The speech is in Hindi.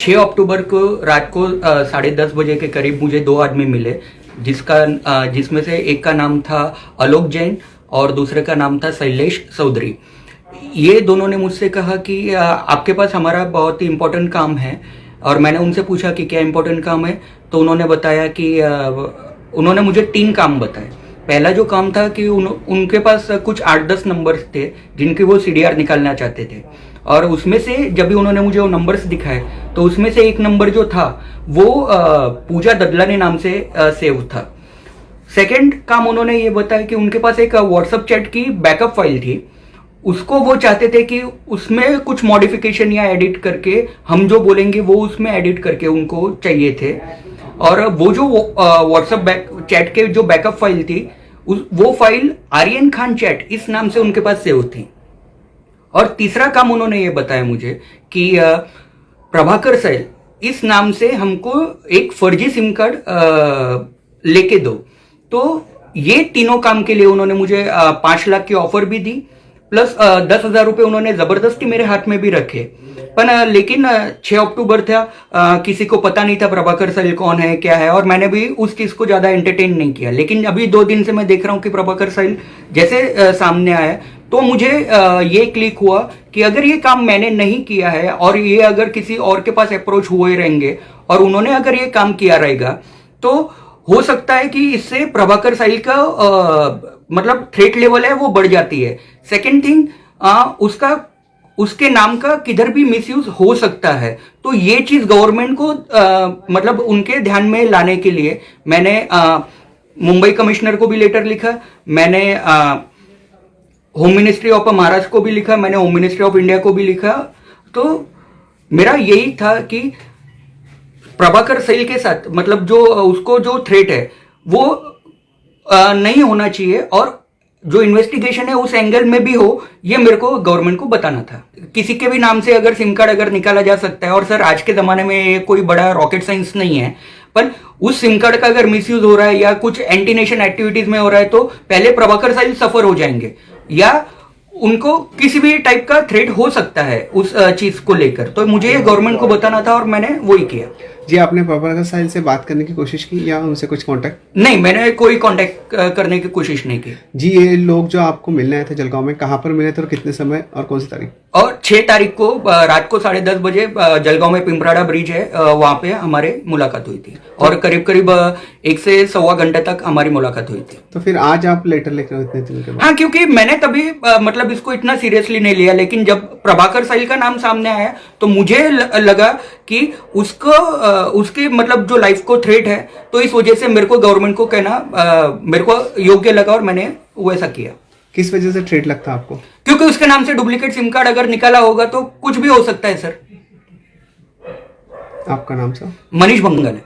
6 अक्टूबर को रात को 10:30 बजे के करीब मुझे दो आदमी मिले, जिसमें से एक का नाम था आलोक जैन और दूसरे का नाम था शैलेश चौधरी। ये दोनों ने मुझसे कहा कि आपके पास हमारा बहुत ही इम्पोर्टेंट काम है। और मैंने उनसे पूछा कि क्या इम्पोर्टेंट काम है, तो उन्होंने बताया कि उन्होंने मुझे 3 काम बताए। पहला जो काम था कि उनके पास कुछ 8-10 नंबर्स थे जिनके वो सीडीआर निकालना चाहते थे, और उसमें से जब भी उन्होंने मुझे वो नंबर्स दिखाए तो उसमें से एक नंबर जो था वो पूजा ददलानी नाम से सेव था। सेकंड काम उन्होंने ये बताया कि उनके पास एक व्हाट्सएप चैट की बैकअप फाइल थी, उसको वो चाहते थे कि उसमें कुछ मॉडिफिकेशन या एडिट करके हम जो बोलेंगे वो उसमें एडिट करके उनको चाहिए थे। और वो जो व्हाट्सएप चैट के जो बैकअप फाइल थी वो फाइल आर्यन खान चैट इस नाम से उनके पास सेव थी। और तीसरा काम उन्होंने ये बताया मुझे कि प्रभाकर सैल इस नाम से हमको एक फर्जी सिम कार्ड लेके दो। तो ये तीनों काम के लिए उन्होंने मुझे 5 लाख की ऑफर भी दी, प्लस 10,000 रुपये उन्होंने जबरदस्ती मेरे हाथ में भी रखे। पर लेकिन 6 अक्टूबर था, किसी को पता नहीं था प्रभाकर सैल कौन है क्या है, और मैंने भी उस चीज को ज्यादा एंटरटेन नहीं किया। लेकिन अभी 2 दिन से मैं देख रहा हूँ कि प्रभाकर सैल जैसे सामने आया तो मुझे ये क्लिक हुआ कि अगर ये काम मैंने नहीं किया है और ये अगर किसी और के पास अप्रोच हुए रहेंगे और उन्होंने अगर ये काम किया रहेगा तो हो सकता है कि इससे प्रभाकर सैल का मतलब थ्रेट लेवल है वो बढ़ जाती है। सेकेंड थिंग, उसके नाम का किधर भी मिसयूज हो सकता है। तो ये चीज गवर्नमेंट को मतलब उनके ध्यान में लाने के लिए मैंने मुंबई कमिश्नर को भी लेटर लिखा, मैंने होम मिनिस्ट्री ऑफ महाराष्ट्र को भी लिखा, मैंने होम मिनिस्ट्री ऑफ इंडिया को भी लिखा। तो मेरा यही था कि प्रभाकर सैल के साथ मतलब जो उसको जो थ्रेट है वो नहीं होना चाहिए, और जो इन्वेस्टिगेशन है उस एंगल में भी हो, ये मेरे को गवर्नमेंट को बताना था। किसी के भी नाम से अगर सिम कार्ड अगर निकाला जा सकता है, और सर आज के जमाने में ये कोई बड़ा रॉकेट साइंस नहीं है, पर उस सिम कार्ड का अगर मिसयूज हो रहा है या कुछ एंटी नेशन एक्टिविटीज में हो रहा है तो पहले प्रभाकर सैल सफर हो जाएंगे, या उनको किसी भी टाइप का थ्रेट हो सकता है उस चीज को लेकर। तो मुझे ये गवर्नमेंट को बताना था और मैंने वही किया। जी, आपने प्रभाकर सैल से बात करने की कोशिश की या उनसे कुछ कांटेक्ट? नहीं, मैंने कोई कांटेक्ट करने की कोशिश नहीं की। जी, ये लोग जो आपको मिलने आए थे जलगांव में, कहाँ पर मिले थे और कितने समय और कौन सी तारीख? और 6 तारीख को रात को 10:30 बजे जलगांव में पिंपराड़ा ब्रिज है, वहां पे हमारे मुलाकात हुई थी, और करीब करीब 1 से सवा घंटे तक हमारी मुलाकात हुई थी। तो फिर आज आप लेटर लेकर इतने दिन के बाद? हाँ, क्योंकि मैंने तभी मतलब इसको इतना सीरियसली नहीं लिया, लेकिन जब प्रभाकर सैल का नाम सामने आया तो मुझे लगा कि उसके मतलब जो लाइफ को थ्रेट है, तो इस वजह से मेरे को गवर्नमेंट को कहना मेरे को योग्य लगा और मैंने वैसा किया। किस वजह से थ्रेट लगता है आपको? क्योंकि उसके नाम से डुप्लीकेट सिम कार्ड अगर निकाला होगा तो कुछ भी हो सकता है सर। आपका नाम सर? मनीष बंगल है।